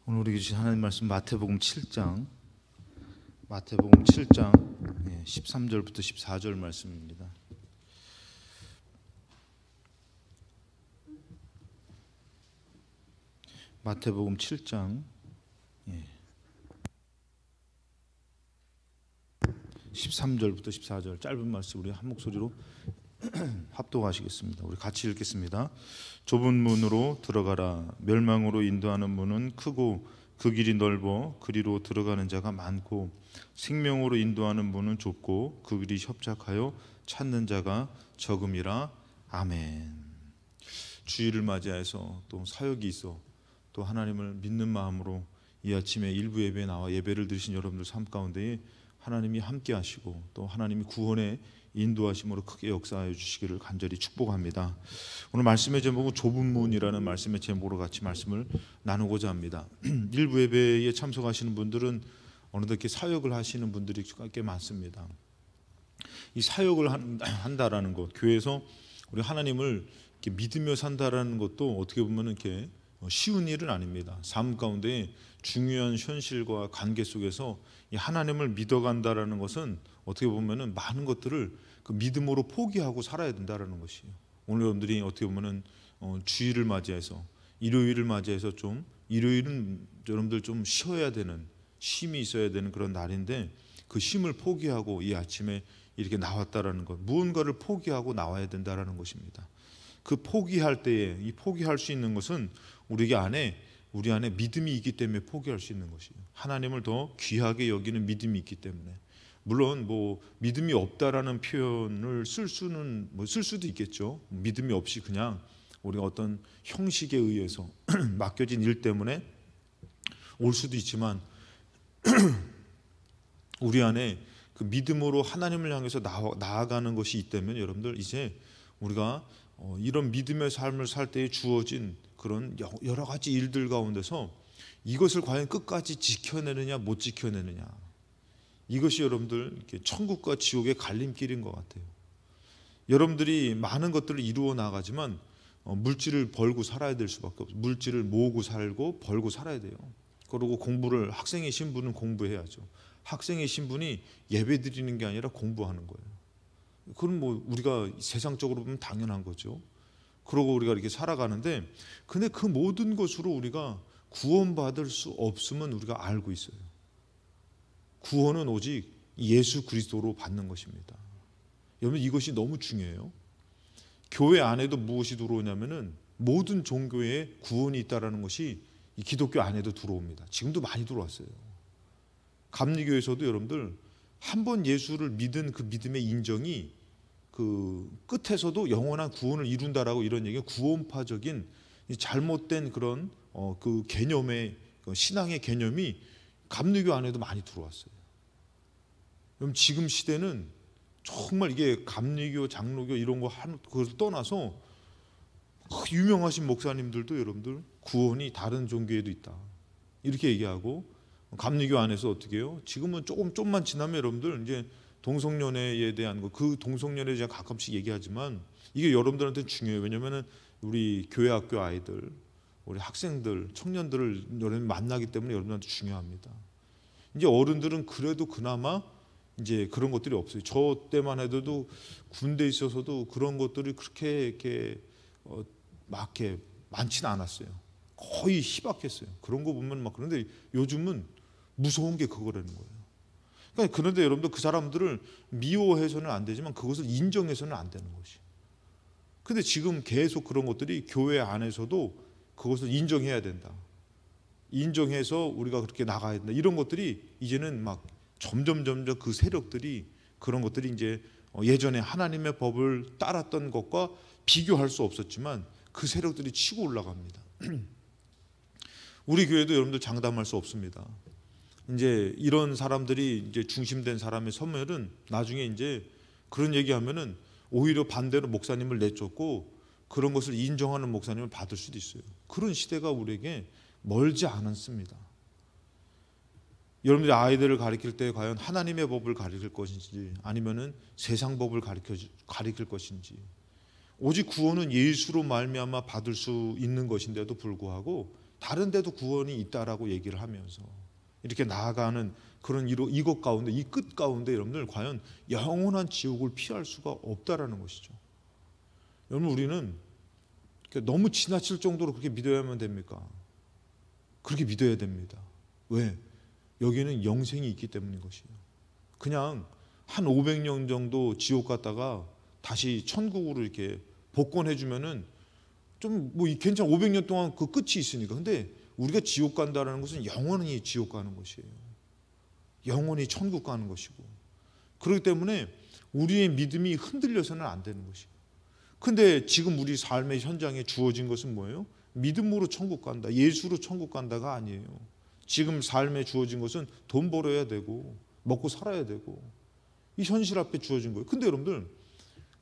오늘 우리 주신 하나님 말씀 마태복음 7장 13절부터 14절 말씀입니다. 마태복음 7장 13절부터 14절 짧은 말씀 우리 한 목소리로 합독하시겠습니다. 우리 같이 읽겠습니다. 좁은 문으로 들어가라. 멸망으로 인도하는 문은 크고 그 길이 넓어 그리로 들어가는 자가 많고 생명으로 인도하는 문은 좁고 그 길이 협착하여 찾는 자가 적음이라. 아멘. 주일을 맞이해서 또 사역이 있어 또 하나님을 믿는 마음으로 이 아침에 일부 예배에 나와 예배를 드리신 여러분들 삶 가운데에 하나님이 함께 하시고 또 하나님이 구원의 인도하심으로 크게 역사하여 주시기를 간절히 축복합니다. 오늘 말씀의 제목은 좁은 문이라는 말씀의 제목으로 같이 말씀을 나누고자 합니다. 일부 예배에 참석하시는 분들은 어느덧 이렇게 사역을 하시는 분들이 꽤 많습니다. 이 사역을 한다라는 것, 교회에서 우리 하나님을 이렇게 믿으며 산다라는 것도 어떻게 보면 이렇게 쉬운 일은 아닙니다. 삶 가운데 중요한 현실과 관계 속에서 이 하나님을 믿어간다라는 것은 어떻게 보면은 많은 것들을 그 믿음으로 포기하고 살아야 된다라는 것이에요. 오늘 여러분들이 어떻게 보면은 주일을 맞이해서 일요일을 맞이해서 좀 일요일은 여러분들 좀 쉬어야 되는 쉼이 있어야 되는 그런 날인데 그 쉼을 포기하고 이 아침에 이렇게 나왔다라는 것, 무언가를 포기하고 나와야 된다라는 것입니다. 그 포기할 때에 이 포기할 수 있는 것은 우리 안에 믿음이 있기 때문에 포기할 수 있는 것이에요. 하나님을 더 귀하게 여기는 믿음이 있기 때문에. 물론 뭐 믿음이 없다라는 표현을 쓸 수도 있겠죠. 믿음이 없이 그냥 우리가 어떤 형식에 의해서 맡겨진 일 때문에 올 수도 있지만 우리 안에 그 믿음으로 하나님을 향해서 나아가는 것이 있다면 여러분들 이제 우리가 이런 믿음의 삶을 살 때에 주어진 그런 여러 가지 일들 가운데서 이것을 과연 끝까지 지켜내느냐 못 지켜내느냐, 이것이 여러분들 이렇게 천국과 지옥의 갈림길인 것 같아요. 여러분들이 많은 것들을 이루어 나가지만 물질을 벌고 살아야 될 수밖에 없어요. 물질을 모으고 살고 벌고 살아야 돼요. 그리고 공부를, 학생의 신분은 공부해야죠. 학생의 신분이 예배 드리는 게 아니라 공부하는 거예요. 그건 뭐 우리가 세상적으로 보면 당연한 거죠. 그러고 우리가 이렇게 살아가는데, 근데 그 모든 것으로 우리가 구원받을 수 없음은 우리가 알고 있어요. 구원은 오직 예수 그리스도로 받는 것입니다. 여러분 이것이 너무 중요해요. 교회 안에도 무엇이 들어오냐면은 모든 종교에 구원이 있다라는 것이 이 기독교 안에도 들어옵니다. 지금도 많이 들어왔어요. 감리교에서도 여러분들 한 번 예수를 믿은 그 믿음의 인정이 그 끝에서도 영원한 구원을 이룬다라고 이런 얘기가 구원파적인 잘못된 그런 그 개념의 신앙의 개념이 감리교 안에도 많이 들어왔어요. 그럼 지금 시대는 정말 이게 감리교, 장로교 이런 거 그걸 떠나서 유명하신 목사님들도 여러분들 구원이 다른 종교에도 있다 이렇게 얘기하고, 감리교 안에서 어떻게 해요? 지금은 좀만 지나면 여러분들 이제 동성연애에 대한 거, 그 동성연애에 대해 가끔씩 얘기하지만 이게 여러분들한테 중요해요. 왜냐면은 우리 교회 학교 아이들, 우리 학생들, 청년들을 여러분 만나기 때문에 여러분한테 중요합니다. 이제 어른들은 그래도 그나마 이제 그런 것들이 없어요. 저 때만 해도 군대에 있어서도 그런 것들이 그렇게 이렇게 막 이렇게 많지는 않았어요. 거의 희박했어요. 그런 거 보면 막. 그런데 요즘은 무서운 게 그거라는 거예요. 그러니까 그런데 여러분들 그 사람들을 미워해서는 안 되지만 그것을 인정해서는 안 되는 것이. 근데 지금 계속 그런 것들이 교회 안에서도 그것을 인정해야 된다. 인정해서 우리가 그렇게 나가야 된다. 이런 것들이 이제는 막 점점 그 세력들이, 그런 것들이 이제 예전에 하나님의 법을 따랐던 것과 비교할 수 없었지만 그 세력들이 치고 올라갑니다. 우리 교회도 여러분들 장담할 수 없습니다. 이제 이런 사람들이 이제 중심된 사람의 선멸은 나중에 이제 그런 얘기하면은 오히려 반대로 목사님을 내쫓고 그런 것을 인정하는 목사님을 받을 수도 있어요. 그런 시대가 우리에게 멀지 않았습니다. 여러분들이 아이들을 가르칠 때 과연 하나님의 법을 가르칠 것인지 아니면은 세상 법을 가르칠 것인지, 오직 구원은 예수로 말미암아 받을 수 있는 것인데도 불구하고 다른 데도 구원이 있다라고 얘기를 하면서 이렇게 나아가는 그런 이것 가운데, 이 끝 가운데 여러분들 과연 영원한 지옥을 피할 수가 없다라는 것이죠. 여러분, 우리는 너무 지나칠 정도로 그렇게 믿어야만 됩니까? 그렇게 믿어야 됩니다. 왜? 여기는 영생이 있기 때문인 것이에요. 그냥 한 500년 정도 지옥 갔다가 다시 천국으로 이렇게 복권해 주면은 좀 뭐 괜찮아, 500년 동안 그 끝이 있으니까. 근데 우리가 지옥 간다라는 것은 영원히 지옥 가는 것이에요. 영원히 천국 가는 것이고, 그렇기 때문에 우리의 믿음이 흔들려서는 안 되는 것이에요. 근데 지금 우리 삶의 현장에 주어진 것은 뭐예요? 믿음으로 천국 간다, 예수로 천국 간다가 아니에요. 지금 삶에 주어진 것은 돈 벌어야 되고 먹고 살아야 되고 이 현실 앞에 주어진 거예요. 근데 여러분들,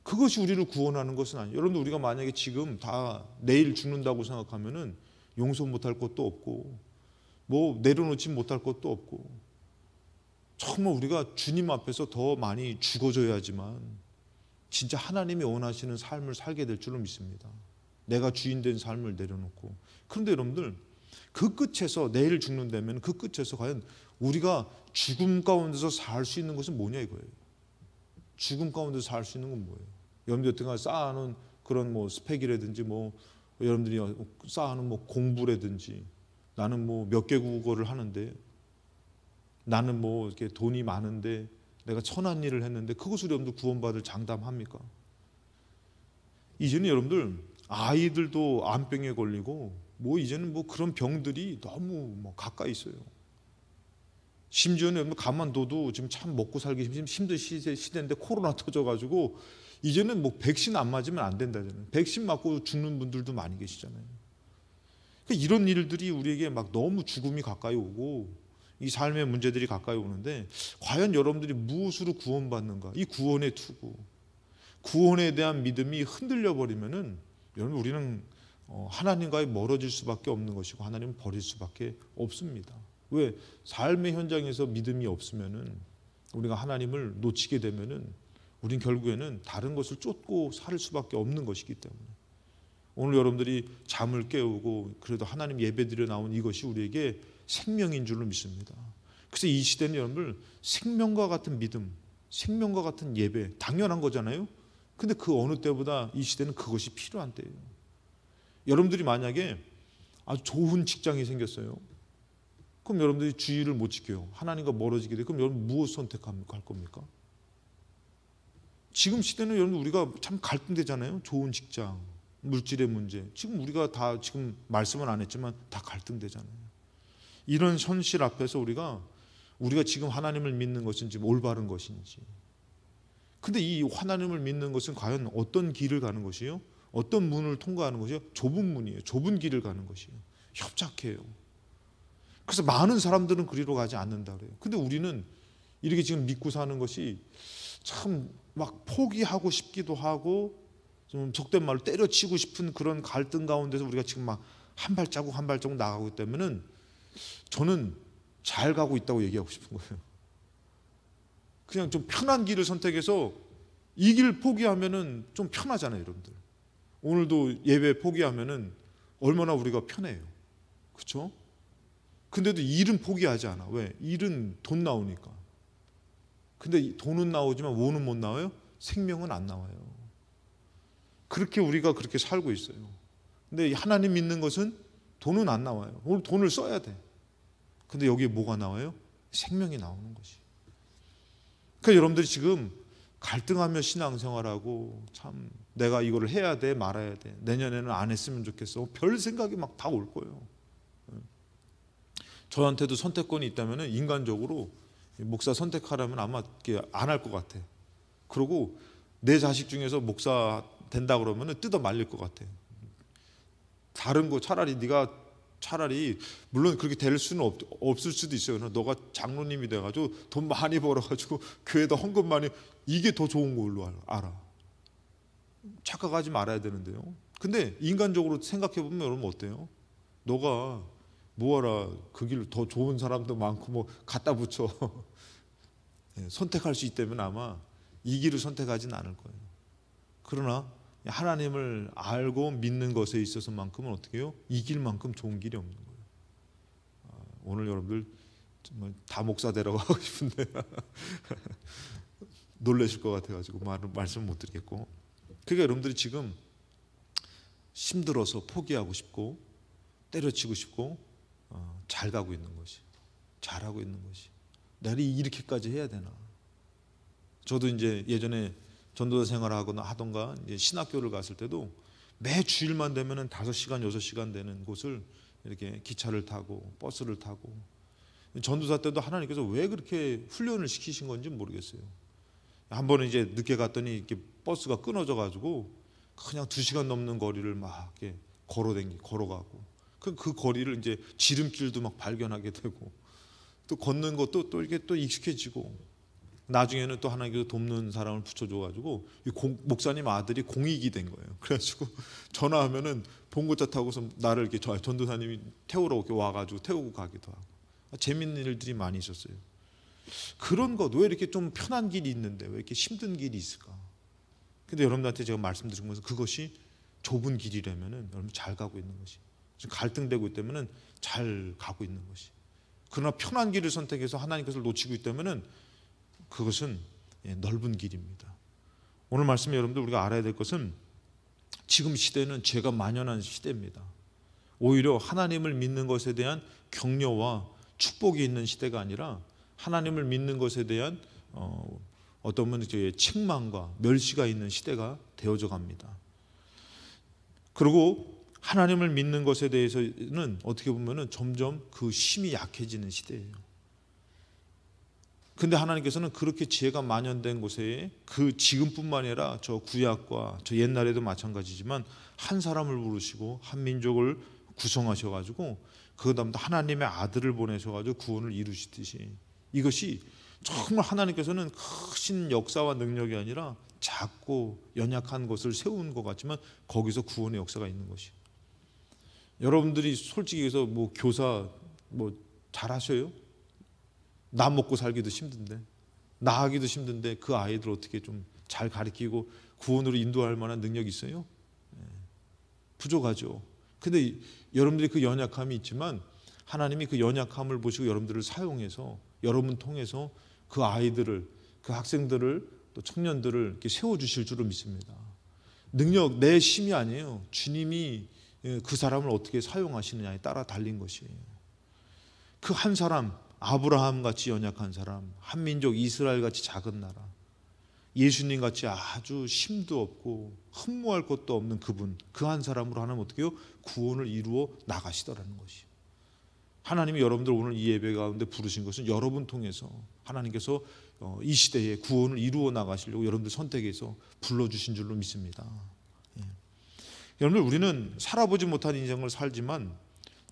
그것이 우리를 구원하는 것은 아니에요. 여러분들, 우리가 만약에 지금 다 내일 죽는다고 생각하면은 용서 못할 것도 없고 뭐 내려놓지 못할 것도 없고, 정말 우리가 주님 앞에서 더 많이 죽어져야지만 진짜 하나님이 원하시는 삶을 살게 될 줄로 믿습니다. 내가 주인 된 삶을 내려놓고. 그런데 여러분들, 그 끝에서 내일 죽는다면 그 끝에서 과연 우리가 죽음 가운데서 살 수 있는 것은 뭐냐 이거예요. 죽음 가운데서 살 수 있는 건 뭐예요? 여러분들 여태까지 쌓아놓은 그런 뭐 스펙이라든지 뭐 여러분들이 쌓아놓은 뭐 공부라든지, 나는 뭐 몇 개 국어를 하는데, 나는 뭐 이렇게 돈이 많은데 내가 천한 일을 했는데 그것으로 여러분들 구원받을 장담합니까? 이제는 여러분들 아이들도 암병에 걸리고 뭐 이제는 뭐 그런 병들이 너무 뭐 가까이 있어요. 심지어는 여러분 가만둬도 지금 참 먹고 살기 힘든 시대인데 코로나 터져가지고 이제는 뭐 백신 안 맞으면 안 된다잖아요. 백신 맞고 죽는 분들도 많이 계시잖아요. 그러니까 이런 일들이 우리에게 막 너무 죽음이 가까이 오고 이 삶의 문제들이 가까이 오는데, 과연 여러분들이 무엇으로 구원받는가? 이 구원의 투구, 구원에 대한 믿음이 흔들려 버리면은 여러분, 우리는 하나님과의 멀어질 수밖에 없는 것이고 하나님은 버릴 수밖에 없습니다. 왜? 삶의 현장에서 믿음이 없으면은, 우리가 하나님을 놓치게 되면은 우린 결국에는 다른 것을 쫓고 살 수밖에 없는 것이기 때문에, 오늘 여러분들이 잠을 깨우고 그래도 하나님 예배드려 나온 이것이 우리에게 생명인 줄로 믿습니다. 그래서 이 시대는 여러분들 생명과 같은 믿음, 생명과 같은 예배, 당연한 거잖아요. 근데 그 어느 때보다 이 시대는 그것이 필요한 때예요. 여러분들이 만약에 아주 좋은 직장이 생겼어요. 그럼 여러분들이 주의를 못 지켜요. 하나님과 멀어지게 돼. 그럼 여러분 무엇 선택할 겁니까? 지금 시대는 여러분 우리가 참 갈등되잖아요. 좋은 직장, 물질의 문제. 지금 우리가 다 지금 말씀은 안 했지만 다 갈등되잖아요. 이런 현실 앞에서 우리가 지금 하나님을 믿는 것은 지금 올바른 것인지. 근데 이 하나님을 믿는 것은 과연 어떤 길을 가는 것이요? 어떤 문을 통과하는 것이요? 좁은 문이에요. 좁은 길을 가는 것이에요. 협착해요. 그래서 많은 사람들은 그리로 가지 않는다 그래요. 근데 우리는 이렇게 지금 믿고 사는 것이 참 막 포기하고 싶기도 하고, 좀 속된 말로 때려치고 싶은 그런 갈등 가운데서 우리가 지금 막 한 발자국 한 발자국 나가고 있다면은, 저는 잘 가고 있다고 얘기하고 싶은 거예요. 그냥 좀 편한 길을 선택해서 이 길 포기하면은 좀 편하잖아요, 여러분들. 오늘도 예배 포기하면은 얼마나 우리가 편해요. 그렇죠? 근데도 일은 포기하지 않아. 왜? 일은 돈 나오니까. 근데 돈은 나오지만 뭐는 못 나와요? 생명은 안 나와요. 그렇게 우리가 그렇게 살고 있어요. 근데 하나님 믿는 것은 돈은 안 나와요. 오늘 돈을 써야 돼. 근데 여기에 뭐가 나와요? 생명이 나오는 것이. 그러니까 여러분들이 지금 갈등하며 신앙생활하고, 참 내가 이거를 해야 돼 말아야 돼, 내년에는 안 했으면 좋겠어, 별 생각이 막 다 올 거예요. 저한테도 선택권이 있다면 인간적으로 목사 선택하라면 아마 안 할 것 같아. 그리고 내 자식 중에서 목사 된다 그러면 뜯어 말릴 것 같아. 다른 거 차라리 네가 차라리, 물론 그렇게 될 수는 없을 수도 있어요. 너가 장로님이 돼가지고 돈 많이 벌어가지고 교회에다 헌금 많이, 이게 더 좋은 걸로 알아. 착각하지 말아야 되는데요. 근데 인간적으로 생각해보면 여러분 어때요? 너가 뭐하라 그 길 더 좋은 사람도 많고 뭐 갖다 붙여 선택할 수 있다면 아마 이 길을 선택하지는 않을 거예요. 그러나 하나님을 알고 믿는 것에 있어서만큼은 어떻게 해요? 이 길만큼 좋은 길이 없는 거예요. 오늘 여러분들 정말 다 목사 되라고 하고 싶은데 놀라실 것 같아가지고 말씀 못 드리겠고, 그러니까 여러분들이 지금 힘들어서 포기하고 싶고 때려치고 싶고 잘 가고 있는 것이, 잘하고 있는 것이, 내가 이렇게까지 해야 되나. 저도 이제 예전에 전도사 생활하거나 하던가 이제 신학교를 갔을 때도 매 주일만 되면은 5시간 6시간 되는 곳을 이렇게 기차를 타고 버스를 타고, 전도사 때도 하나님께서 왜 그렇게 훈련을 시키신 건지 모르겠어요. 한 번은 이제 늦게 갔더니 이렇게 버스가 끊어져 가지고 그냥 2시간 넘는 거리를 막 이렇게 걸어가고, 그 거리를 이제 지름길도 막 발견하게 되고, 또 걷는 것도 또 이렇게 또 익숙해지고, 나중에는 또 하나님께서 돕는 사람을 붙여줘가지고 목사님 아들이 공익이 된 거예요. 그래가지고 전화하면은 봉고차 타고서 나를 이렇게 전도사님이 태우러 이렇게 와가지고 태우고 가기도 하고, 재밌는 일들이 많이 있었어요. 그런 것, 왜 이렇게 좀 편한 길이 있는데 왜 이렇게 힘든 길이 있을까? 근데 여러분들한테 제가 말씀드린 것은 그것이 좁은 길이라면은 여러분 잘 가고 있는 것이, 지금 갈등되고 있다면은 잘 가고 있는 것이, 그러나 편한 길을 선택해서 하나님께서 놓치고 있다면은 그것은 넓은 길입니다. 오늘 말씀에 여러분들 우리가 알아야 될 것은 지금 시대는 죄가 만연한 시대입니다. 오히려 하나님을 믿는 것에 대한 격려와 축복이 있는 시대가 아니라 하나님을 믿는 것에 대한 어떤 분의 책망과 멸시가 있는 시대가 되어져 갑니다. 그리고 하나님을 믿는 것에 대해서는 어떻게 보면은 점점 그 힘이 약해지는 시대예요. 근데 하나님께서는 그렇게 지혜가 만연된 곳에, 그 지금뿐만 아니라 저 구약과 저 옛날에도 마찬가지지만 한 사람을 부르시고 한 민족을 구성하셔가지고 그 다음에 하나님의 아들을 보내셔가지고 구원을 이루시듯이, 이것이 정말 하나님께서는 크신 역사와 능력이 아니라 작고 연약한 것을 세운 것 같지만 거기서 구원의 역사가 있는 것이. 여러분들이 솔직히 해서 뭐 교사 뭐 잘하셔요? 나 먹고 살기도 힘든데, 나 하기도 힘든데 그 아이들 어떻게 좀 잘 가르치고 구원으로 인도할 만한 능력이 있어요? 부족하죠. 근데 여러분들이 그 연약함이 있지만 하나님이 그 연약함을 보시고 여러분들을 사용해서 여러분 통해서 그 아이들을, 그 학생들을, 또 청년들을 이렇게 세워주실 줄을 믿습니다. 능력, 내 힘이 아니에요. 주님이 그 사람을 어떻게 사용하시느냐에 따라 달린 것이에요. 그 한 사람, 아브라함 같이 연약한 사람, 한민족 이스라엘 같이 작은 나라, 예수님 같이 아주 힘도 없고 흠모할 것도 없는 그분, 그 한 사람으로 하나님 어떻게 해요? 구원을 이루어 나가시더라는 것이. 하나님이 여러분들 오늘 이 예배 가운데 부르신 것은 여러분 통해서 하나님께서 이 시대에 구원을 이루어 나가시려고 여러분들 선택해서 불러주신 줄로 믿습니다. 여러분들, 우리는 살아보지 못한 인생을 살지만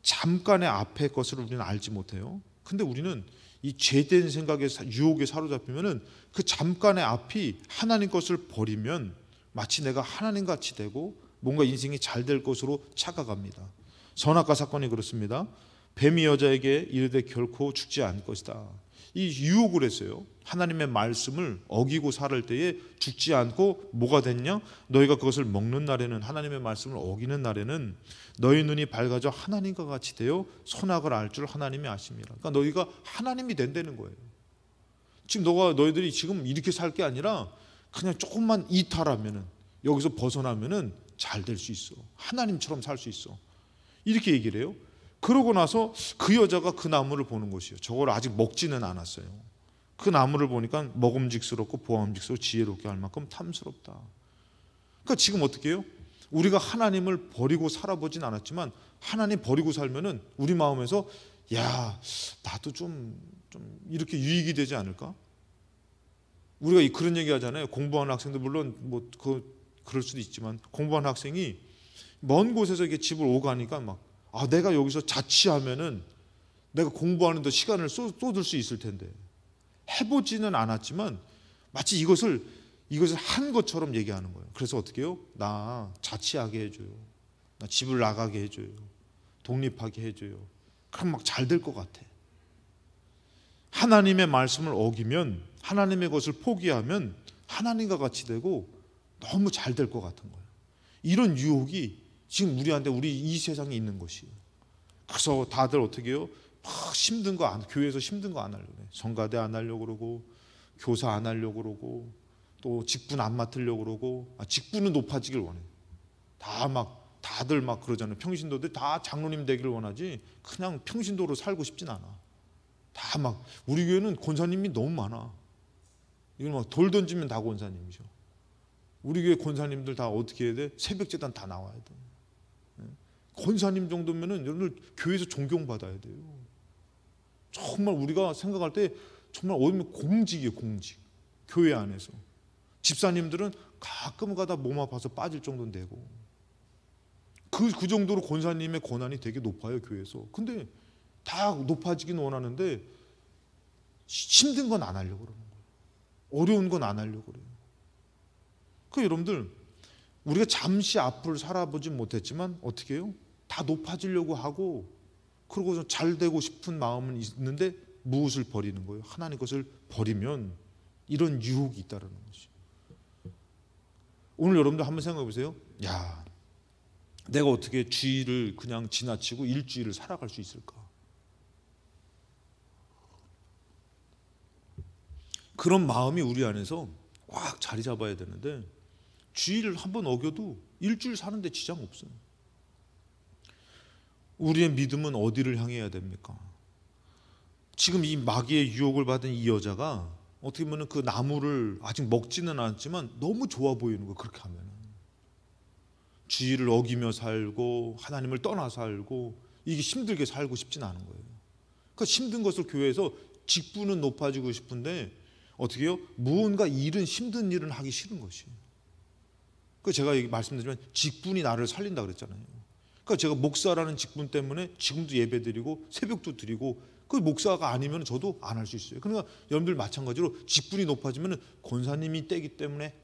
잠깐의 앞의 것을 우리는 알지 못해요. 근데 우리는 이 죄된 생각에, 유혹에 사로잡히면은 그 잠깐의 앞이 하나님 것을 버리면 마치 내가 하나님 같이 되고 뭔가 인생이 잘 될 것으로 착각합니다. 선악과 사건이 그렇습니다. 뱀이 여자에게 이르되 결코 죽지 않을 것이다. 이 유혹을 했어요. 하나님의 말씀을 어기고 살을 때에 죽지 않고 뭐가 됐냐? 너희가 그것을 먹는 날에는, 하나님의 말씀을 어기는 날에는 너희 눈이 밝아져 하나님과 같이 되어 선악을 알 줄 하나님이 아십니다. 그러니까 너희가 하나님이 된다는 거예요. 지금 너희들이 지금 이렇게 살 게 아니라 그냥 조금만 이탈하면은, 여기서 벗어나면은 잘 될 수 있어. 하나님처럼 살 수 있어. 이렇게 얘기를 해요. 그러고 나서 그 여자가 그 나무를 보는 것이에요. 저걸 아직 먹지는 않았어요. 그 나무를 보니까 먹음직스럽고 보암직스럽고 지혜롭게 할 만큼 탐스럽다. 그러니까 지금 어떻게 해요? 우리가 하나님을 버리고 살아보진 않았지만 하나님 버리고 살면은 우리 마음에서 야, 나도 좀 이렇게 유익이 되지 않을까? 우리가 그런 얘기 하잖아요. 공부하는 학생들, 물론 뭐 그럴 수도 있지만 공부하는 학생이 먼 곳에서 이렇게 집을 오가니까 막 내가 여기서 자취하면은 내가 공부하는 데 시간을 쏟을 수 있을 텐데, 해보지는 않았지만 마치 이것을 한 것처럼 얘기하는 거예요. 그래서 어떻게 해요? 나 자취하게 해줘요. 나 집을 나가게 해줘요. 독립하게 해줘요. 그럼 막 잘 될 것 같아. 하나님의 말씀을 어기면, 하나님의 것을 포기하면 하나님과 같이 되고 너무 잘 될 것 같은 거예요. 이런 유혹이 지금 우리 이 세상에 있는 것이에요. 그래서 다들 어떻게 해요? 막 힘든 거 교회에서 힘든 거 안 하려고 그래. 성가대 안 하려고 그러고 교사 안 하려고 그러고 또 직분 안 맡으려고 그러고 직분은 높아지길 원해. 다들 막 그러잖아요. 평신도들 다 장로님 되기를 원하지 그냥 평신도로 살고 싶진 않아. 다 막 우리 교회는 권사님이 너무 많아. 이건 막 돌 던지면 다 권사님이죠. 우리 교회 권사님들 다 어떻게 해야 돼? 새벽 제단 다 나와야 돼. 권사님 정도면은 여러분들 교회에서 존경받아야 돼요. 정말 우리가 생각할 때 정말 어디면 공직이에요, 공직. 교회 안에서. 집사님들은 가끔 가다 몸 아파서 빠질 정도는 되고. 그 정도로 권사님의 권한이 되게 높아요, 교회에서. 근데 다 높아지긴 원하는데 힘든 건 안 하려고 그러는 거예요. 어려운 건 안 하려고 그래요. 그 여러분들 우리가 잠시 앞을 살아보지 못했지만 어떻게 해요? 다 높아지려고 하고 그러고서 잘 되고 싶은 마음은 있는데 무엇을 버리는 거예요? 하나님 것을 버리면 이런 유혹이 있다는 것이. 오늘 여러분들 한번 생각해 보세요. 야, 내가 어떻게 주일을 그냥 지나치고 일주일을 살아갈 수 있을까? 그런 마음이 우리 안에서 꽉 자리 잡아야 되는데 주일을 한번 어겨도 일주일 사는데 지장 없어요. 우리의 믿음은 어디를 향해야 됩니까? 지금 이 마귀의 유혹을 받은 이 여자가 어떻게 보면 그 나무를 아직 먹지는 않았지만 너무 좋아 보이는 거예요. 그렇게 하면 주의를 어기며 살고 하나님을 떠나 살고 이게 힘들게 살고 싶진 않은 거예요. 그러니까 힘든 것을 교회에서 직분은 높아지고 싶은데 어떻게 해요? 무언가 일은 힘든 일은 하기 싫은 것이에요. 그 제가 말씀드리면 직분이 나를 살린다 그랬잖아요. 그러니까 제가 목사라는 직분 때문에 지금도 예배드리고 새벽도 드리고 그 목사가 아니면 저도 안 할 수 있어요. 그러니까 여러분들 마찬가지로 직분이 높아지면 권사님이 떼기 때문에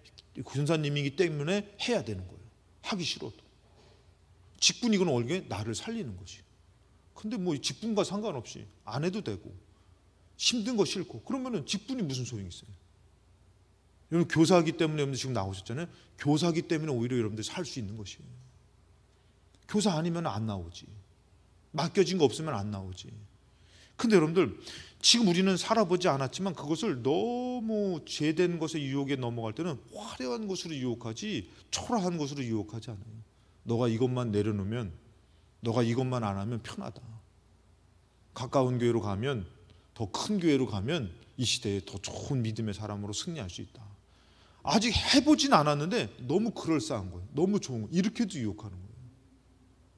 권사님이기 때문에 해야 되는 거예요. 하기 싫어도. 직분이 이건 얼게 나를 살리는 것이. 근데 뭐 직분과 상관없이 안 해도 되고 힘든 거 싫고 그러면은 직분이 무슨 소용이 있어요? 여러분 교사기 때문에 여러분들 지금 나오셨잖아요. 교사기 때문에 오히려 여러분들 살 수 있는 것이에요. 교사 아니면 안 나오지. 맡겨진 거 없으면 안 나오지. 근데 여러분들 지금 우리는 살아보지 않았지만 그것을 너무 죄된 것의 유혹에 넘어갈 때는 화려한 것으로 유혹하지 초라한 것으로 유혹하지 않아요. 너가 이것만 내려놓으면 너가 이것만 안 하면 편하다. 가까운 교회로 가면 더 큰 교회로 가면 이 시대에 더 좋은 믿음의 사람으로 승리할 수 있다. 아직 해보진 않았는데 너무 그럴싸한 거예요. 너무 좋은 거. 이렇게도 유혹하는 거예요.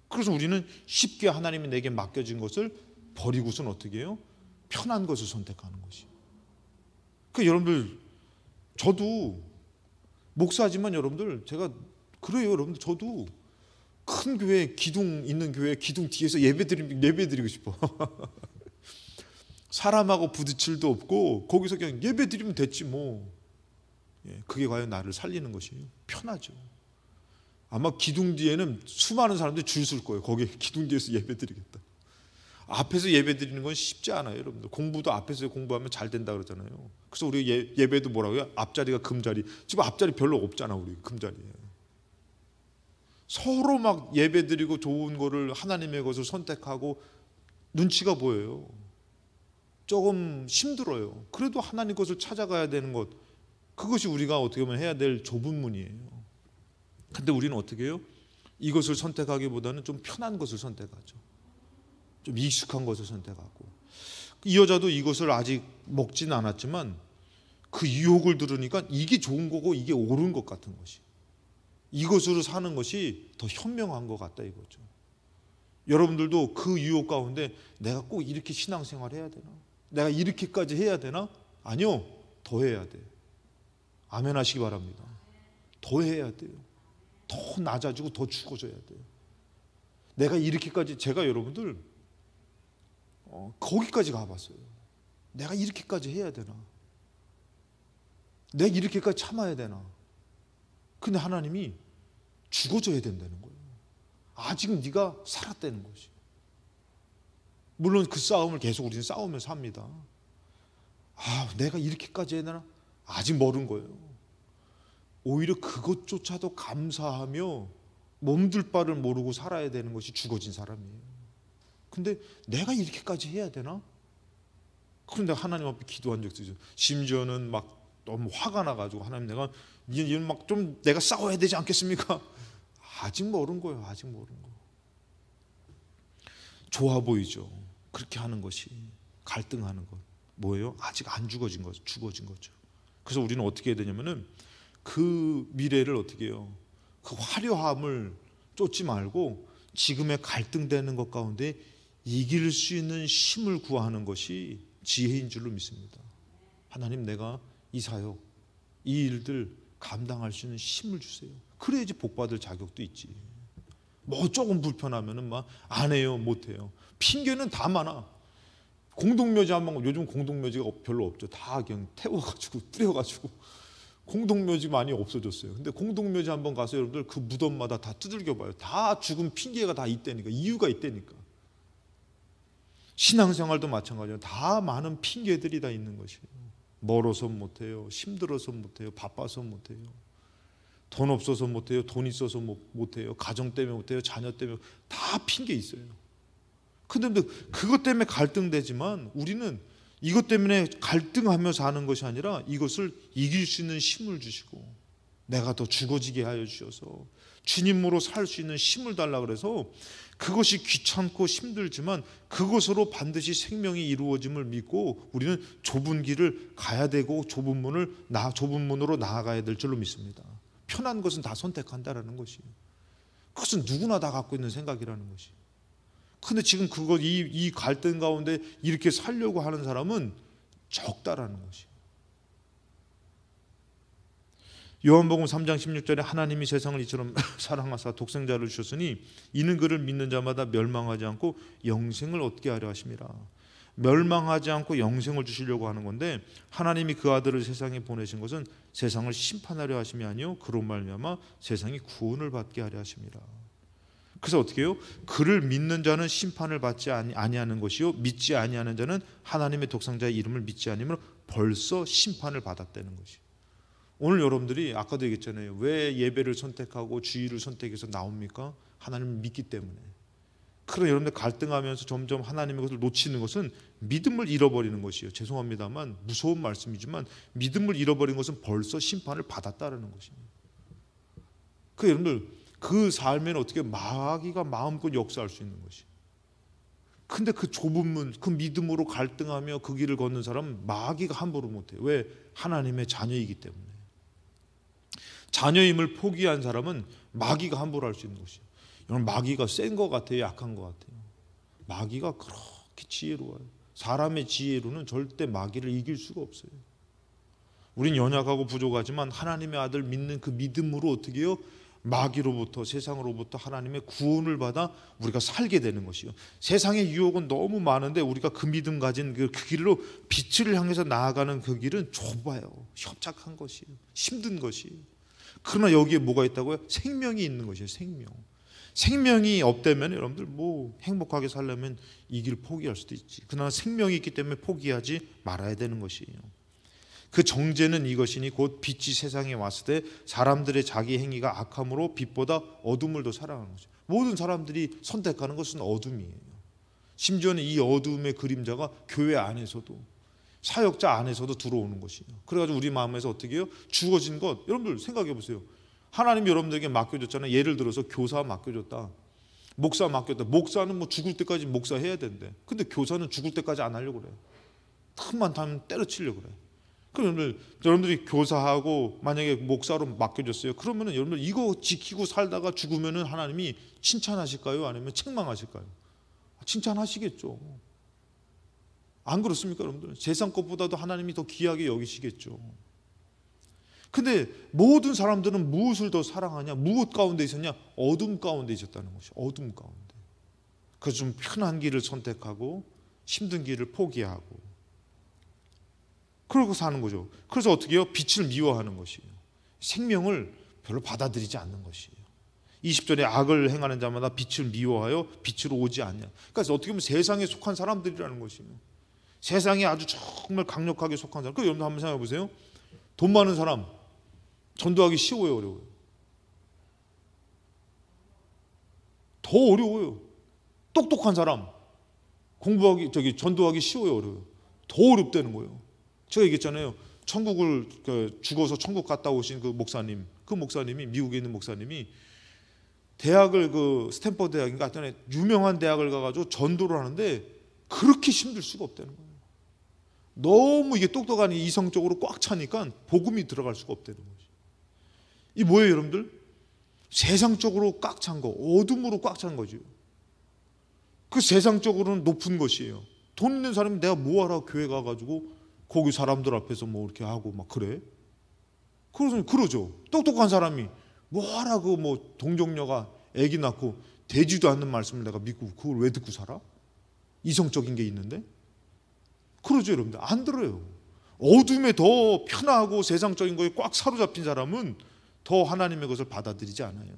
그래서 우리는 쉽게 하나님이 내게 맡겨진 것을 버리고선 어떻게 해요? 편한 것을 선택하는 것이. 그 여러분들 저도 목사지만 여러분들 제가 그래요. 여러분들 저도 큰 교회 기둥 있는 교회 기둥 뒤에서 예배드리고 싶어. 사람하고 부딪힐 도 없고 거기서 그냥 예배드리면 됐지 뭐. 그게 과연 나를 살리는 것이에요? 편하죠. 아마 기둥 뒤에는 수많은 사람들이 줄 설 거예요. 거기 기둥 뒤에서 예배드리겠다. 앞에서 예배드리는 건 쉽지 않아요, 여러분들. 공부도 앞에서 공부하면 잘 된다 그러잖아요. 그래서 우리 예배도 뭐라고요? 앞자리가 금자리. 지금 앞자리 별로 없잖아, 우리 금자리에. 서로 막 예배드리고 좋은 거를 하나님의 것을 선택하고 눈치가 보여요. 조금 힘들어요. 그래도 하나님 것을 찾아가야 되는 것, 그것이 우리가 어떻게 보면 해야 될 좁은 문이에요. 근데 우리는 어떻게 해요? 이것을 선택하기보다는 좀 편한 것을 선택하죠. 좀 익숙한 것을 선택하고. 이 여자도 이것을 아직 먹지는 않았지만 그 유혹을 들으니까 이게 좋은 거고 이게 옳은 것 같은 것이. 이것으로 사는 것이 더 현명한 것 같다 이거죠. 여러분들도 그 유혹 가운데 내가 꼭 이렇게 신앙생활 해야 되나? 내가 이렇게까지 해야 되나? 아니요. 더 해야 돼요. 아멘 하시기 바랍니다. 더 해야 돼요. 더 낮아지고 더 죽어져야 돼요. 내가 이렇게까지, 제가 여러분들 거기까지 가봤어요. 내가 이렇게까지 해야 되나? 내가 이렇게까지 참아야 되나? 근데 하나님이 죽어져야 된다는 거예요. 아직 네가 살았다는 것이. 물론 그 싸움을 계속 우리는 싸우면서 삽니다. 내가 이렇게까지 해야 되나? 아직 멀은 거예요. 오히려 그것조차도 감사하며 몸둘 바를 모르고 살아야 되는 것이 죽어진 사람이에요. 근데 내가 이렇게까지 해야 되나? 그런데 하나님 앞에 기도한 적도 있어요. 심지어는 막 너무 화가 나가지고 하나님, 내가 이런 막 좀 내가 싸워야 되지 않겠습니까? 아직 모른 거예요. 아직 모른 거. 좋아 보이죠. 그렇게 하는 것이, 갈등하는 것 뭐예요? 아직 안 죽어진 거죠. 죽어진 거죠. 그래서 우리는 어떻게 해야 되냐면은 그 미래를 어떻게 해요? 그 화려함을 쫓지 말고 지금의 갈등되는 것 가운데 이길 수 있는 힘을 구하는 것이 지혜인 줄로 믿습니다. 하나님, 내가 이 사역, 이 일들 감당할 수 있는 힘을 주세요. 그래야지 복받을 자격도 있지. 뭐 조금 불편하면은 막 안 해요, 못 해요. 핑계는 다 많아. 공동묘지 한번, 요즘 공동묘지가 별로 없죠. 다 그냥 태워가지고 뿌려가지고 공동묘지 많이 없어졌어요. 근데 공동묘지 한번 가서 여러분들 그 무덤마다 다 두들겨 봐요. 다 죽은 핑계가 다 있다니까. 이유가 있다니까. 신앙생활도 마찬가지예요. 다 많은 핑계들이 다 있는 것이에요. 멀어서 못해요. 힘들어서 못해요. 바빠서 못해요. 돈 없어서 못해요. 돈 있어서 못해요. 가정 때문에 못해요. 자녀 때문에. 다 핑계 있어요. 근데 그것 때문에 갈등되지만 우리는 이것 때문에 갈등하며 사는 것이 아니라 이것을 이길 수 있는 힘을 주시고 내가 더 죽어지게 하여 주셔서 주님으로 살 수 있는 힘을 달라 그래서 그것이 귀찮고 힘들지만 그것으로 반드시 생명이 이루어짐을 믿고 우리는 좁은 길을 가야 되고 좁은 문으로 나아가야 될 줄로 믿습니다. 편한 것은 다 선택한다라는 것이에요. 그것은 누구나 다 갖고 있는 생각이라는 것이에요. 근데 지금 이 갈등 가운데 이렇게 살려고 하는 사람은 적다라는 것이에요. 요한복음 3장 16절에 하나님이 세상을 이처럼 사랑하사 독생자를 주셨으니 이는 그를 믿는 자마다 멸망하지 않고 영생을 얻게 하려 하심이라. 멸망하지 않고 영생을 주시려고 하는 건데 하나님이 그 아들을 세상에 보내신 것은 세상을 심판하려 하심이 아니요 그로 말미암아 세상이 구원을 받게 하려 하심이라. 그래서 어떻게 해요? 그를 믿는 자는 심판을 받지 아니하는 것이요 믿지 아니하는 자는 하나님의 독생자의 이름을 믿지 아니하면 벌써 심판을 받았다는 것이에요. 오늘 여러분들이 아까도 얘기했잖아요. 왜 예배를 선택하고 주일을 선택해서 나옵니까? 하나님을 믿기 때문에. 그러나 여러분들 갈등하면서 점점 하나님의 것을 놓치는 것은 믿음을 잃어버리는 것이에요. 죄송합니다만 무서운 말씀이지만 믿음을 잃어버린 것은 벌써 심판을 받았다는 것입니다. 여러분들 그 삶에는 어떻게 마귀가 마음껏 역사할 수 있는 것이. 근데 그 좁은 문, 그 믿음으로 갈등하며 그 길을 걷는 사람은 마귀가 함부로 못해요. 왜? 하나님의 자녀이기 때문에. 자녀임을 포기한 사람은 마귀가 함부로 할 수 있는 것이에요. 여러분, 마귀가 센 것 같아요? 약한 것 같아요? 마귀가 그렇게 지혜로워요. 사람의 지혜로는 절대 마귀를 이길 수가 없어요. 우린 연약하고 부족하지만 하나님의 아들 믿는 그 믿음으로 어떻게 해요? 마귀로부터 세상으로부터 하나님의 구원을 받아 우리가 살게 되는 것이요. 세상의 유혹은 너무 많은데 우리가 그 믿음 가진 그 길로 빛을 향해서 나아가는 그 길은 좁아요. 협착한 것이에요. 힘든 것이에요. 그러나 여기에 뭐가 있다고요? 생명이 있는 것이에요. 생명이 없다면 여러분들 뭐 행복하게 살려면 이 길 포기할 수도 있지. 그러나 생명이 있기 때문에 포기하지 말아야 되는 것이에요. 그 정죄는 이것이니 곧 빛이 세상에 왔을 때 사람들의 자기 행위가 악함으로 빛보다 어둠을 더 사랑하는 거죠. 모든 사람들이 선택하는 것은 어둠이에요. 심지어는 이 어둠의 그림자가 교회 안에서도 사역자 안에서도 들어오는 것이에요. 그래가지고 우리 마음에서 어떻게 해요? 주어진 것, 여러분들 생각해 보세요. 하나님이 여러분들에게 맡겨줬잖아요. 예를 들어서 교사 맡겨줬다, 목사 맡겼다. 목사는 뭐 죽을 때까지 목사해야 된대. 근데 교사는 죽을 때까지 안 하려고 그래요. 틈만 타면 때려치려고 그래요. 그럼 여러분들이 교사하고 만약에 목사로 맡겨줬어요. 그러면은 여러분들 이거 지키고 살다가 죽으면은 하나님이 칭찬하실까요? 아니면 책망하실까요? 칭찬하시겠죠. 안 그렇습니까, 여러분들? 세상 것보다도 하나님이 더 귀하게 여기시겠죠. 근데 모든 사람들은 무엇을 더 사랑하냐? 무엇 가운데 있었냐? 어둠 가운데 있었다는 것이. 어둠 가운데. 그래서 좀 편한 길을 선택하고 힘든 길을 포기하고 그러고 사는 거죠. 그래서 어떻게 해요? 빛을 미워하는 것이에요. 생명을 별로 받아들이지 않는 것이에요. 20절에 악을 행하는 자마다 빛을 미워하여 빛으로 오지 않냐. 그러니까 어떻게 보면 세상에 속한 사람들이라는 것이에요. 세상에 아주 정말 강력하게 속한 사람. 여러분 한번 생각해 보세요. 돈 많은 사람 전도하기 쉬워요, 어려워요? 더 어려워요. 똑똑한 사람 전도하기 쉬워요, 어려워요? 더 어렵다는 거예요. 제가 얘기했잖아요. 천국을 죽어서 천국 갔다 오신 그 목사님이 미국에 있는 목사님이 대학을 스탠퍼드 대학인가 하여튼 유명한 대학을 가가지고 전도를 하는데 그렇게 힘들 수가 없다는 거예요. 너무 이게 똑똑하니 이성적으로 꽉 차니까 복음이 들어갈 수가 없다는 거죠. 이 뭐예요, 여러분들? 세상적으로 꽉 찬 거, 어둠으로 꽉 찬 거죠. 그 세상적으로는 높은 것이에요. 돈 있는 사람이 내가 뭐하라 교회 가가지고 거기 사람들 앞에서 뭐 이렇게 하고 막 그래? 그러죠. 똑똑한 사람이 뭐하라 동정녀가 아기 낳고 되지도 않는 말씀을 내가 믿고 그걸 왜 듣고 살아? 이성적인 게 있는데? 그러죠, 여러분들. 안 들어요. 어둠에 더 편하고 세상적인 거에 꽉 사로잡힌 사람은 더 하나님의 것을 받아들이지 않아요.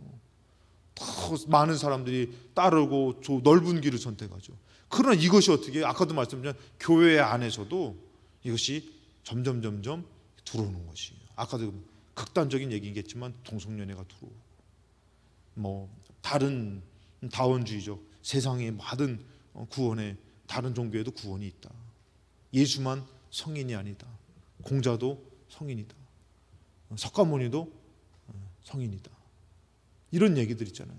더 많은 사람들이 따르고 넓은 길을 선택하죠. 그러나 이것이 어떻게 아까도 말씀드린 교회 안에서도 이것이 점점 들어오는 것이에요. 아까도 극단적인 얘기겠지만 동성연애가 들어오고 다른 다원주의적 세상의 모든 구원에 다른 종교에도 구원이 있다. 예수만 성인이 아니다. 공자도 성인이다. 석가모니도 성인이다. 이런 얘기들 있잖아요.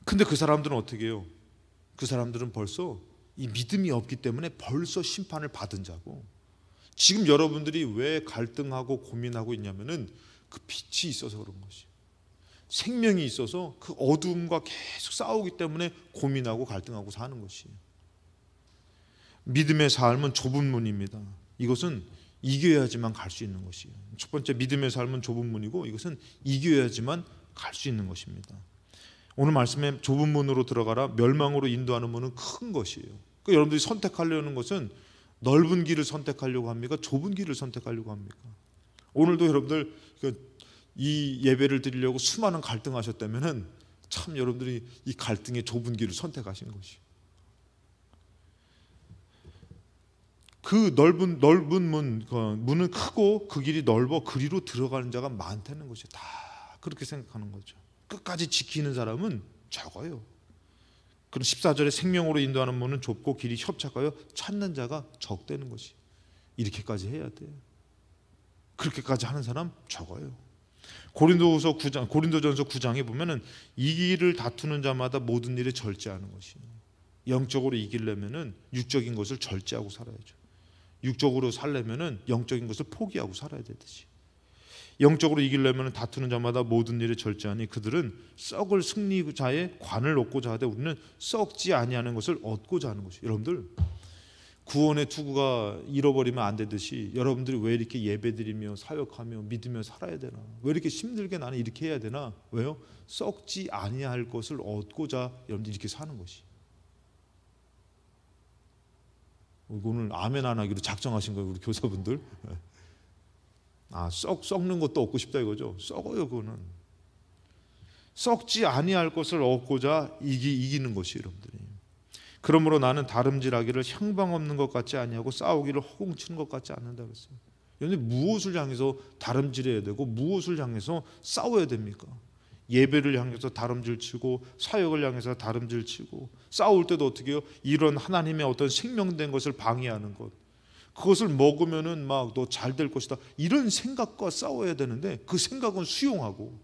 근데 그 사람들은 어떻게 해요? 그 사람들은 벌써 이 믿음이 없기 때문에 벌써 심판을 받은 자고, 지금 여러분들이 왜 갈등하고 고민하고 있냐면은 그 빛이 있어서 그런 것이에요. 생명이 있어서 그 어둠과 계속 싸우기 때문에 고민하고 갈등하고 사는 것이에요. 믿음의 삶은 좁은 문입니다. 이것은 이겨야지만 갈 수 있는 것이에요. 첫 번째, 믿음의 삶은 좁은 문이고 이것은 이겨야지만 갈 수 있는 것입니다. 오늘 말씀에 좁은 문으로 들어가라, 멸망으로 인도하는 문은 큰 것이에요. 그러니까 여러분들이 선택하려는 것은 넓은 길을 선택하려고 합니까? 좁은 길을 선택하려고 합니까? 오늘도 여러분들 이 예배를 드리려고 수많은 갈등하셨다면은 참 여러분들이 이 갈등의 좁은 길을 선택하신 것이에요. 그 넓은 문은 크고 그 길이 넓어 그리로 들어가는 자가 많다는 것이에요. 다 그렇게 생각하는 거죠. 끝까지 지키는 사람은 적어요. 그럼 14절에 생명으로 인도하는 문은 좁고 길이 협착하여 찾는 자가 적다는 것이, 이렇게까지 해야 돼요. 그렇게까지 하는 사람 적어요. 고린도전서 9장에 보면은 이 길을 다투는 자마다 모든 일에 절제하는 것이에요. 영적으로 이기려면은 육적인 것을 절제하고 살아야죠. 육적으로 살려면은 영적인 것을 포기하고 살아야 되듯이, 영적으로 이기려면 다투는 자마다 모든 일에 절제하니 그들은 썩을 승리자의 관을 얻고자 하되 우리는 썩지 아니하는 것을 얻고자 하는 것이에요. 여러분들, 구원의 투구가 잃어버리면 안 되듯이 여러분들이 왜 이렇게 예배드리며 사역하며 믿으며 살아야 되나, 왜 이렇게 힘들게 나는 이렇게 해야 되나, 왜요? 썩지 아니할 것을 얻고자 여러분들이 이렇게 사는 것이. 오늘 아멘 안 하기로 작정하신 거예요, 우리 교사분들. 썩는 것도 얻고 싶다 이거죠. 썩어요. 그거는 썩지 아니할 것을 얻고자 이기는 것이, 여러분들이. 그러므로 나는 다름질하기를 향방 없는 것 같지 아니하고 싸우기를 허공치는 것 같지 않는다 그랬어요. 여러분, 무엇을 향해서 다름질해야 되고 무엇을 향해서 싸워야 됩니까? 예배를 향해서 다름질치고 사역을 향해서 다름질치고 싸울 때도 어떻게 해요? 이런 하나님의 어떤 생명된 것을 방해하는 것, 그것을 먹으면은 막 너 잘 될 것이다, 이런 생각과 싸워야 되는데 그 생각은 수용하고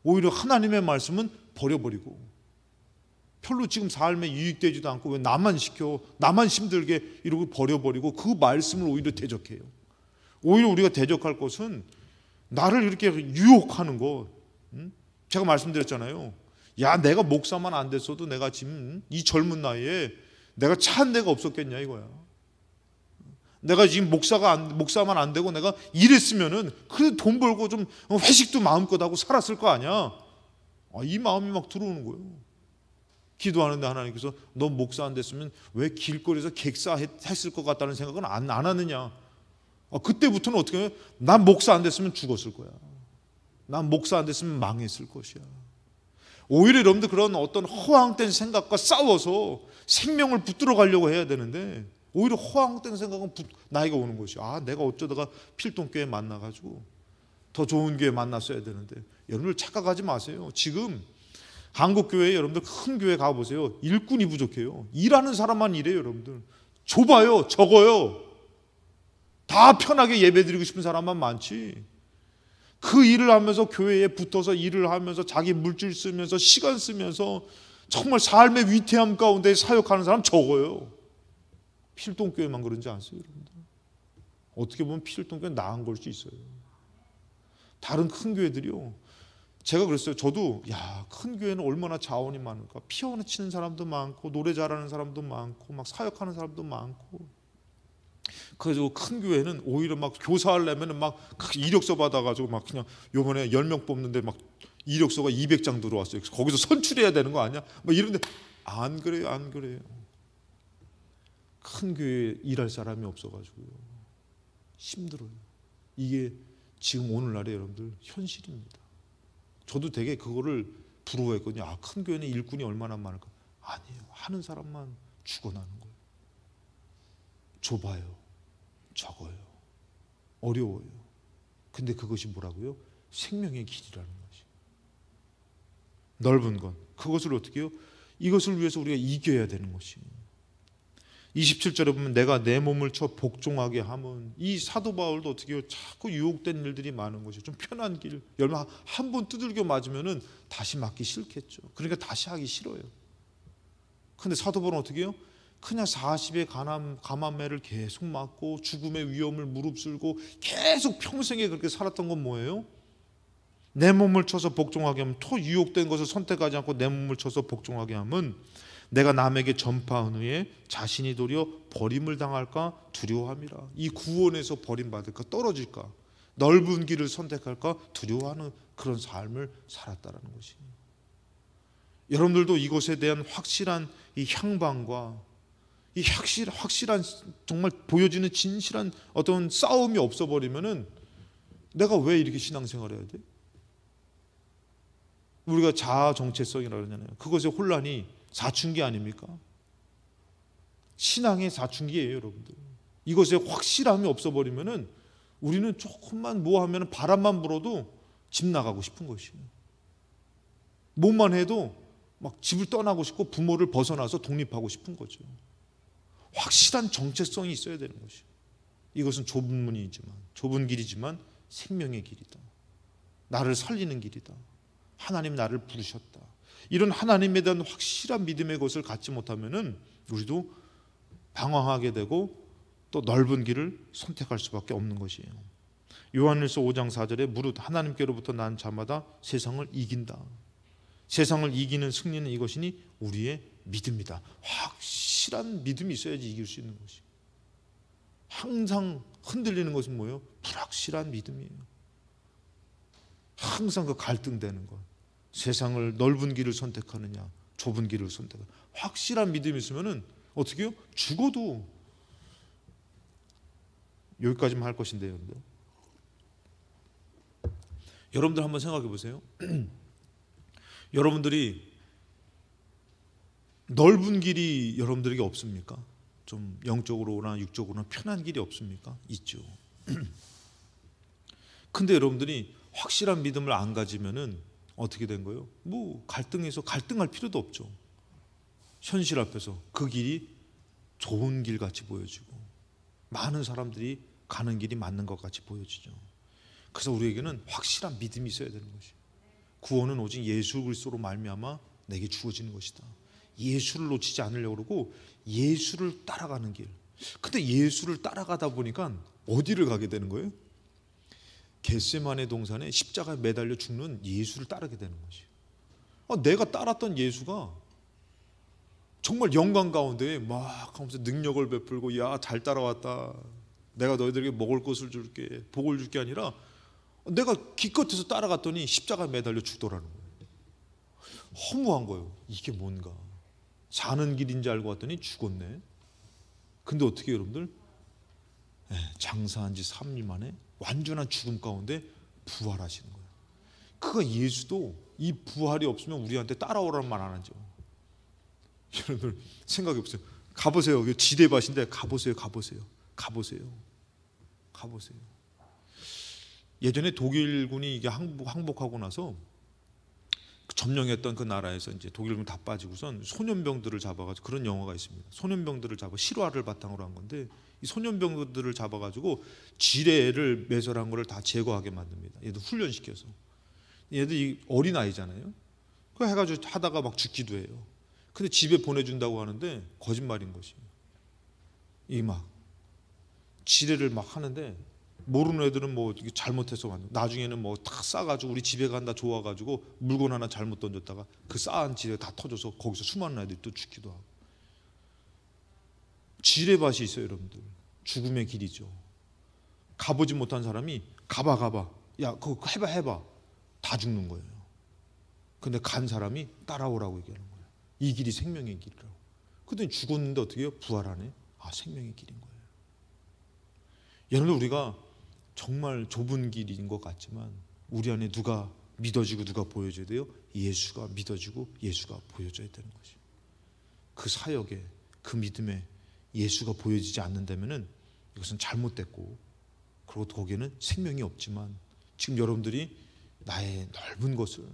오히려 하나님의 말씀은 버려버리고, 별로 지금 삶에 유익되지도 않고 왜 나만 시켜, 나만 힘들게 이러고 버려버리고 그 말씀을 오히려 대적해요. 오히려 우리가 대적할 것은 나를 이렇게 유혹하는 것. 제가 말씀드렸잖아요. 야, 내가 목사만 안 됐어도 내가 지금 이 젊은 나이에 내가 차 한 대가 없었겠냐 이거야. 내가 지금 목사만 안 되고 내가 일했으면은 그래도 돈 벌고 좀 회식도 마음껏 하고 살았을 거 아니야. 이 마음이 막 들어오는 거예요. 기도하는데 하나님께서 너 목사 안 됐으면 왜 길거리에서 객사했을 것 같다는 생각은 안 하느냐. 그때부터는 어떻게 해요? 난 목사 안 됐으면 죽었을 거야. 난 목사 안 됐으면 망했을 것이야. 오히려 여러분들 그런 어떤 허황된 생각과 싸워서 생명을 붙들어 가려고 해야 되는데 오히려 허황된 생각은 나이가 오는 것이야. 내가 어쩌다가 필동교회 만나가지고 더 좋은 교회 만났어야 되는데. 여러분들 착각하지 마세요. 지금 한국 교회에 여러분들 큰 교회 가보세요. 일꾼이 부족해요. 일하는 사람만 일해요. 여러분들 좁아요. 적어요. 다 편하게 예배드리고 싶은 사람만 많지. 그 일을 하면서 교회에 붙어서 일을 하면서 자기 물질 쓰면서 시간 쓰면서 정말 삶의 위태함 가운데 사역하는 사람 적어요. 필동교회만 그런지 아세요, 여러분들? 어떻게 보면 필동교회 나은 걸 수 있어요. 다른 큰 교회들이요. 제가 그랬어요. 저도 큰 교회는 얼마나 자원이 많을까. 피아노 치는 사람도 많고 노래 잘하는 사람도 많고 막 사역하는 사람도 많고. 그래서 큰 교회는 오히려 막 교사하려면 막 이력서 받아가지고 막 그냥 요번에 10명 뽑는데 막 이력서가 200장 들어왔어요. 거기서 선출해야 되는 거 아니야? 막 이런데 안 그래요, 안 그래요. 큰 교회에 일할 사람이 없어가지고요. 힘들어요. 이게 지금 오늘날의 여러분들 현실입니다. 저도 되게 그거를 부러워했거든요. 큰 교회는 일꾼이 얼마나 많을까? 아니에요. 하는 사람만 죽어나는 거예요. 좁아요. 적어요. 어려워요. 근데 그것이 뭐라고요? 생명의 길이라는 것이. 넓은 것. 그것을 어떻게 해요? 이것을 위해서 우리가 이겨야 되는 것이에요. 27절에 보면 내가 내 몸을 쳐 복종하게 하면, 이 사도 바울도 어떻게 해요? 자꾸 유혹된 일들이 많은 것이죠. 좀 편한 길, 열마 한 번 두들겨 맞으면은 다시 맞기 싫겠죠. 그러니까 다시 하기 싫어요. 근데 사도 바울은 어떻게 해요? 그냥 40의 가만매를 계속 맞고 죽음의 위험을 무릅쓰고 계속 평생에 그렇게 살았던 건 뭐예요? 내 몸을 쳐서 복종하게 하면, 또 유혹된 것을 선택하지 않고 내 몸을 쳐서 복종하게 하면 내가 남에게 전파한 후에 자신이 도리어 버림을 당할까 두려워함이라. 이 구원에서 버림받을까, 떨어질까, 넓은 길을 선택할까 두려워하는 그런 삶을 살았다라는 것이에요. 여러분들도 이것에 대한 확실한 이 향방과 이 확실한 정말 보여지는 진실한 어떤 싸움이 없어버리면은 내가 왜 이렇게 신앙생활을 해야 돼? 우리가 자아 정체성이라고 그러잖아요. 그것의 혼란이 사춘기 아닙니까? 신앙의 사춘기예요, 여러분들. 이것에 확실함이 없어버리면은 우리는 조금만 뭐 하면은 바람만 불어도 집 나가고 싶은 것이에요. 뭐만 해도 막 집을 떠나고 싶고 부모를 벗어나서 독립하고 싶은 거죠. 확실한 정체성이 있어야 되는 것이에요. 이것은 좁은 문이지만, 좁은 길이지만 생명의 길이다. 나를 살리는 길이다. 하나님 나를 부르셨다. 이런 하나님에 대한 확실한 믿음의 것을 갖지 못하면은 우리도 방황하게 되고 또 넓은 길을 선택할 수밖에 없는 것이에요. 요한일서 5장 4절에 무릇 하나님께로부터 난 자마다 세상을 이긴다. 세상을 이기는 승리는 이것이니 우리의 믿음이다. 확실한 믿음이 있어야지 이길 수 있는 것이. 항상 흔들리는 것은 뭐예요? 불확실한 믿음이에요. 항상 그 갈등되는 것. 세상을 넓은 길을 선택하느냐, 좁은 길을 선택하느냐. 확실한 믿음이 있으면은 어떻게 해요? 죽어도, 여기까지만 할 것인데요, 여러분들. 여러분들 한번 생각해 보세요. 여러분들이 넓은 길이 여러분들에게 없습니까? 좀 영적으로나 육적으로나 편한 길이 없습니까? 있죠. 근데 여러분들이 확실한 믿음을 안 가지면은 어떻게 된 거예요? 뭐 갈등해서 갈등할 필요도 없죠. 현실 앞에서 그 길이 좋은 길 같이 보여지고 많은 사람들이 가는 길이 맞는 것 같이 보여지죠. 그래서 우리에게는 확실한 믿음이 있어야 되는 것이에요. 구원은 오직 예수 그리스도로 말미암아 내게 주어지는 것이다. 예수를 놓치지 않으려고 그러고 예수를 따라가는 길. 근데 예수를 따라가다 보니까 어디를 가게 되는 거예요? 겟세마네 동산에 십자가에 매달려 죽는 예수를 따르게 되는 것이에요. 내가 따랐던 예수가 정말 영광 가운데 막 하면서 능력을 베풀고, 야, 잘 따라왔다, 내가 너희들에게 먹을 것을 줄게, 복을 줄게 아니라 내가 기껏해서 따라갔더니 십자가에 매달려 죽더라는 거예요. 허무한 거예요. 이게 뭔가. 사는 길인 줄 알고 왔더니 죽었네. 근데 어떻게 여러분들? 장사한 지 3일 만에 완전한 죽음 가운데 부활하시는 거예요. 그가 예수도 이 부활이 없으면 우리한테 따라오라는 말 안 하죠. 여러분들 생각해 보세요. 가보세요. 지대밭인데 가보세요. 예전에 독일군이 이게 항복하고 나서 점령했던 그 나라에서 이제 독일군 다 빠지고선 소년병들을 잡아가지고, 그런 영화가 있습니다. 소년병들을 잡아 실화를 바탕으로 한 건데, 이 소년병들을 잡아가지고 지뢰를 매설한 거를 다 제거하게 만듭니다. 얘들 훈련시켜서. 얘들이 어린 아이잖아요. 그 해가지고 하다가 막 죽기도 해요. 근데 집에 보내준다고 하는데 거짓말인 것이에요. 이 막 지뢰를 막 하는데, 모르는 애들은 뭐 잘못해서 만든, 나중에는 뭐 다 싸가지고 우리 집에 간다 좋아가지고 물건 하나 잘못 던졌다가 그 쌓은 지뢰 다 터져서 거기서 수많은 애들이 또 죽기도 하고. 지뢰밭이 있어요, 여러분들. 죽음의 길이죠. 가보지 못한 사람이 가봐, 야 그거 해봐 다 죽는 거예요. 근데 간 사람이 따라오라고 얘기하는 거예요. 이 길이 생명의 길이라고. 그랬더니 죽었는데 어떻게 해요? 부활하네. 아, 생명의 길인 거예요. 여러분들, 우리가 정말 좁은 길인 것 같지만 우리 안에 누가 믿어지고 누가 보여줘야 돼요? 예수가 믿어지고 예수가 보여줘야 되는 것이에요. 그 사역에, 그 믿음에 예수가 보여지지 않는다면은 이것은 잘못됐고, 그리고 거기에는 생명이 없지만, 지금 여러분들이 나의 넓은 것을,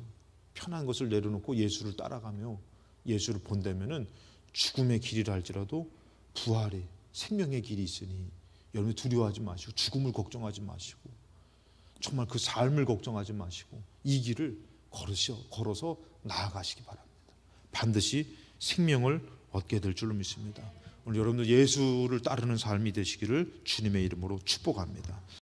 편한 것을 내려놓고 예수를 따라가며 예수를 본다면은 죽음의 길이라 할지라도 부활의 생명의 길이 있으니 여러분 두려워하지 마시고, 죽음을 걱정하지 마시고, 정말 그 삶을 걱정하지 마시고 이 길을 걸어서 나아가시기 바랍니다. 반드시 생명을 얻게 될 줄로 믿습니다. 오늘 여러분들 예수를 따르는 삶이 되시기를 주님의 이름으로 축복합니다.